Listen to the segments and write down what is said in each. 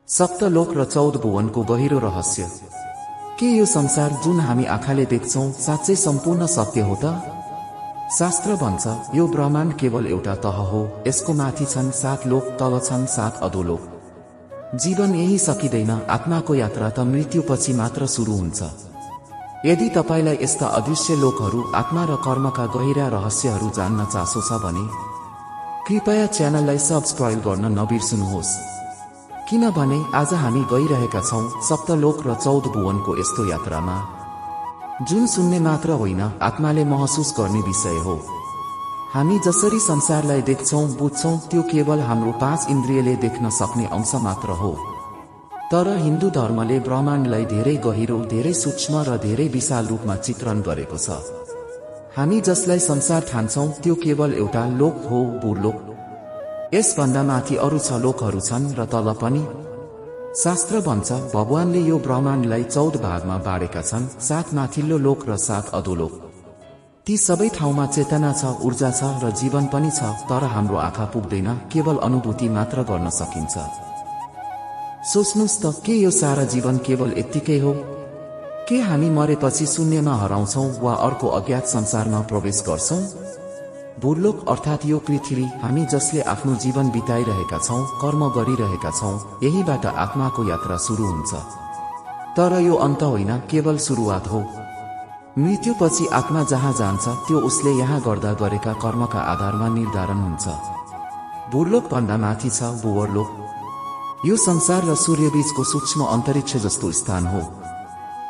सप्तलोक र 14 भुवनको गहिरो रहस्य। के यो संसार जुन हामी आँखाले देख्छौं साँच्चै सम्पूर्ण सत्य हो त? शास्त्र भन्छ यो ब्रह्माण्ड केवल एउटा तह हो, यसको माथि छन् 7 लोक, तल छन् 7 अधोलोक। जीवन यही सकिँदैन, आत्माको यात्रा त मृत्युपछि मात्र सुरु हुन्छ। यदि तपाईलाई यस्ता अदृश्य लोकहरू, आत्मा र कर्मका गहिरा रहस्यहरू जान्न चासो छ भने कृपया च्यानललाई सब्स्क्राइब गर्न नबिर्सनुहोस्, किनभने आज हामी गइरहेका छौं सप्तलोक र 14 भुवनको यस्तो यात्रामा जुन सुन्ने मात्र होइन, आत्माले महसुस गर्ने विषय हो। हामी जसरी संसारलाई देख्छौं बुझ्छौं त्यो केवल हाम्रो 5 इन्द्रियले देख्न सक्ने अंश मात्र हो। तर हिन्दू धर्मले ब्रह्माण्डलाई धेरै गहिरो, धेरै सूक्ष्म र धेरै विशाल रूपमा चित्रण गरेको छ। हामी जसलाई संसार ठान्छौं त्यो केवल एउटा लोक हो, भूलोक। यसभन्दा माथि अरू 6 लोकहरू छन् र तल पनि। शास्त्र भन्छ भगवानले यो ब्रह्माण्डलाई 14 भागमा बाँडेका छन्, 7 माथिल्लो लोक र 7 अधोलोक। ती सबै ठाउँमा चेतना छ, ऊर्जा छ र जीवन पनि छ, तर हाम्रो आँखा पुग्दैन, केवल अनुभूति मात्र गर्न सकिन्छ। सोच्नुस् त, के यो सारा जीवन केवल यत्तिकै हो? के हामी मरेपछि शून्यमा हराउँछौं वा अर्को अज्ञात संसारमा प्रवेश गर्छौं? भूलोक अर्थात् यो पृथ्वी, हामी जसले आफ्नो जीवन बिताइरहेका छौं, कर्म गरिरहेका छौं, यहीबाट आत्माको यात्रा सुरु हुन्छ। तर यो अन्त होइन, केवल सुरुवात हो। मृत्युपछि आत्मा जहाँ जान्छ त्यो उसले यहाँ गर्दा गरेका कर्मका आधारमा निर्धारण हुन्छ। भूलोक भन्दा माथि छ भुवरलोक। यो संसार र सूर्यबीचको सूक्ष्म अन्तरिक्ष जस्तो स्थान हो।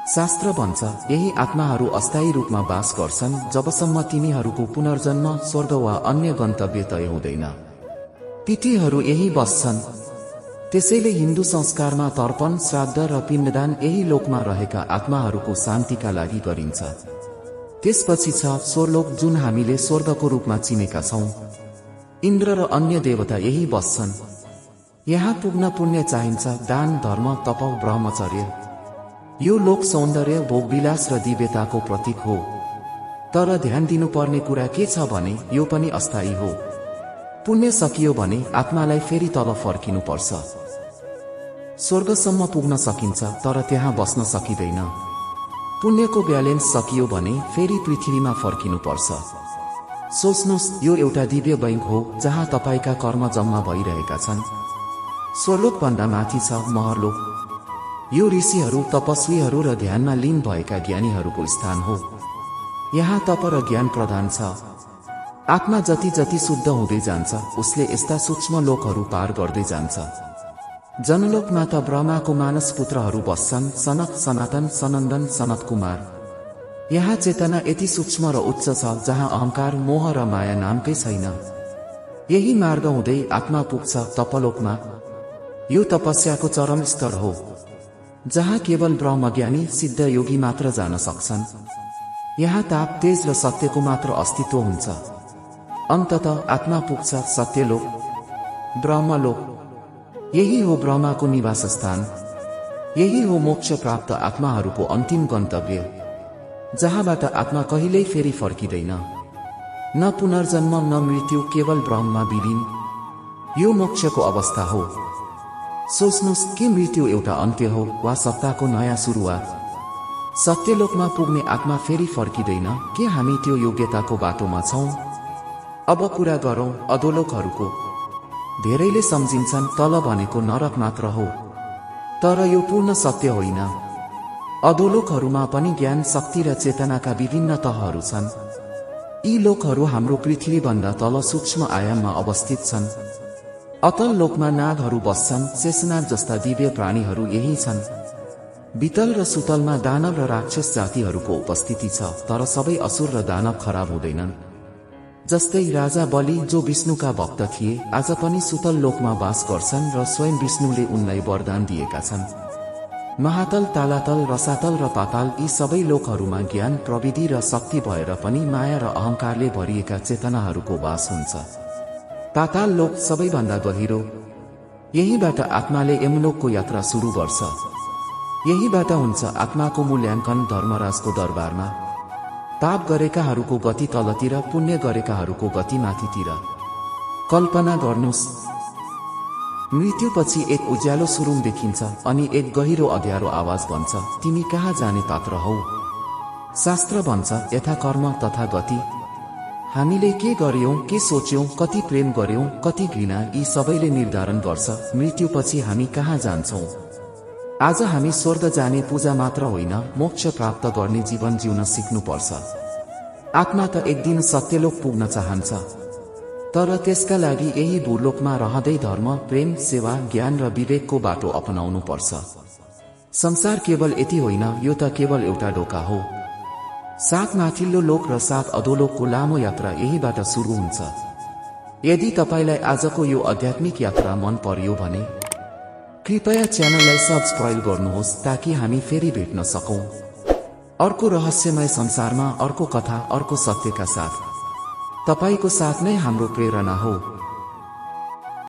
शास्त्र भन्छ यही आत्माहरू अस्थायी रूपमा वास गर्छन् जबसम्म तिनीहरूको पुनर्जन्म, स्वर्ग वा अन्य गन्तव्य तय हुँदैन। तिथिहरू यही बस्छन्। त्यसैले हिन्दू संस्कारमा तर्पण, श्राद्ध र पिण्डदान यही लोकमा रहेका आत्माहरूको शान्तिका लागि गरिन्छ। त्यसपछि छ स्वर्लोक, जुन हामीले स्वर्गको रूपमा चिनेका छौं। इन्द्र र अन्य देवता यही बस्छन्। यहाँ पुग्न पुण्य चाहिन्छ, दान, धर्म, तप, ब्रह्मचर्य। यो लोक सौन्दर्य, भोगविलास र दिव्यताको प्रतीक हो। तर ध्यान दिनुपर्ने कुरा के छ भने यो पनि अस्थायी हो। पुण्य सकियो भने आत्मालाई फेरि तल फर्किनु पर्छ। स्वर्गसम्म पुग्न सकिन्छ, तर त्यहाँ बस्न सकिँदैन। पुण्यको ब्यालेन्स सकियो भने फेरि पृथ्वीमा फर्किनु पर्छ। सोच्नुस्, यो एउटा दिव्य बैंक हो जहाँ तपाईका कर्म जम्मा भइरहेका छन्। स्वर्लोक भन्दा माथि छ महरलोक। यो ऋषिहरू, तपस्वीहरू र ध्यानमा लीन भएका ज्ञानीहरूको स्थान हो। यहाँ तप र ज्ञान प्रधान छ। आत्मा जति जति शुद्ध हुँदै जान्छ उसले यस्ता सूक्ष्म लोकहरू पार गर्दै जान्छ। जनलोकमा त ब्रह्माको मानस पुत्रहरू बस्छन्, सनक, सनातन, सनन्दन, सनत कुमार। यहाँ चेतना यति सूक्ष्म र उच्च छ जहाँ अहंकार, मोह र माया नामकै छैन। यही मार्ग हुँदै आत्मा पुग्छ तपलोकमा। यो तपस्याको चरम स्तर हो जहाँ केवल ब्रह्मज्ञानी, सिद्ध योगी मात्र जान सक्छन्। यहाँ ताप, तेज र सत्यको मात्र अस्तित्व हुन्छ। अन्ततः आत्मा पुग्छ सत्यलोक, ब्रह्मलोक। यही हो ब्रह्माको निवास स्थान। यही हो मोक्ष प्राप्त आत्माहरूको अन्तिम गन्तव्य, जहाँबाट आत्मा कहिल्यै फेरि फर्किँदैन। न पुनर्जन्म, न मृत्यु, केवल ब्रह्ममा विलीन। यो मोक्षको अवस्था हो। सोच्नुस्, के मृत्यु एउटा अन्त्य हो वा सत्ताको नयाँ सुरुवात? सत्यलोकमा पुग्ने आत्मा फेरि फर्किँदैन। के हामी त्यो योग्यताको बाटोमा छौं? अब कुरा गरौं अधोलोकहरूको। धेरैले सम्झिन्छन् तल भनेको नरक मात्र हो, तर यो पूर्ण सत्य होइन। अधोलोकहरूमा पनि ज्ञान, शक्ति र चेतनाका विभिन्न तहहरू छन्। यी लोकहरू हाम्रो पृथ्वीभन्दा तल सूक्ष्म आयाममा अवस्थित छन्। अतल लोकमा नागहरू बस्छन्, शेषनाग जस्ता दिव्य प्राणीहरू यही छन्। वितल र सुतलमा दानव र राक्षस जातिहरूको उपस्थिति छ, तर सबै असुर र दानव खराब हुँदैनन्। जस्तै राजा बलि, जो विष्णुका भक्त थिए, आज पनि सुतल लोकमा वास गर्छन् र स्वयं विष्णुले उनलाई वरदान दिएका छन्। महातल, तालातल, रसातल र पाताल, यी सबै लोकहरूमा ज्ञान, प्रविधि र शक्ति भएर पनि माया र अहंकारले भरिएका चेतनाहरूको वास हुन्छ। पाताल लोक सबैभन्दा गहिरो। यहीबाट आत्माले यमलोकको यात्रा सुरु गर्छ। यहीबाट हुन्छ आत्माको मूल्याङ्कन धर्मराजको दरबारमा। पाप गरेकाहरूको गति तलतिर, पुण्य गरेकाहरूको गति माथितिर। कल्पना गर्नुस्, मृत्युपछि एक उज्यालो सुरुङ देखिन्छ अनि एक गहिरो अँध्यारो आवाज भन्छ, तिमी कहाँ जाने पात्र हौ। शास्त्र भन्छ, यथा कर्म तथा गति। हामीले के गर्यौं, के सोच्यौं, कति प्रेम गर्यौं, कति घृणा, यी सबैले निर्धारण गर्छ मृत्युपछि हामी कहाँ जान्छौं। आज हामी स्वर्ग जाने पूजा मात्र होइन, मोक्ष प्राप्त गर्ने जीवन जिउन सिक्नुपर्छ। आत्मा त एक दिन सत्यलोक पुग्न चाहन्छ, तर त्यसका लागि यही भूलोकमा रहँदै धर्म, प्रेम, सेवा, ज्ञान र विवेकको बाटो अपनाउनु पर्छ। संसार केवल यति होइन, यो त केवल एउटा ढोका हो। 7 माथिल्लो लोक र 7 अधोलोकको लामो यात्रा यहीबाट सुरु हुन्छ। यदि तपाईलाई आजको यो आध्यात्मिक यात्रा मन पर्यो भने कृपया च्यानललाई सब्स्क्राइब गर्नुहोस् ताकि हामी फेरि भेट्न सकौं अर्को रहस्यमय संसारमा, अर्को कथा, अर्को सत्यका साथ। तपाईको साथ नै हाम्रो प्रेरणा हो।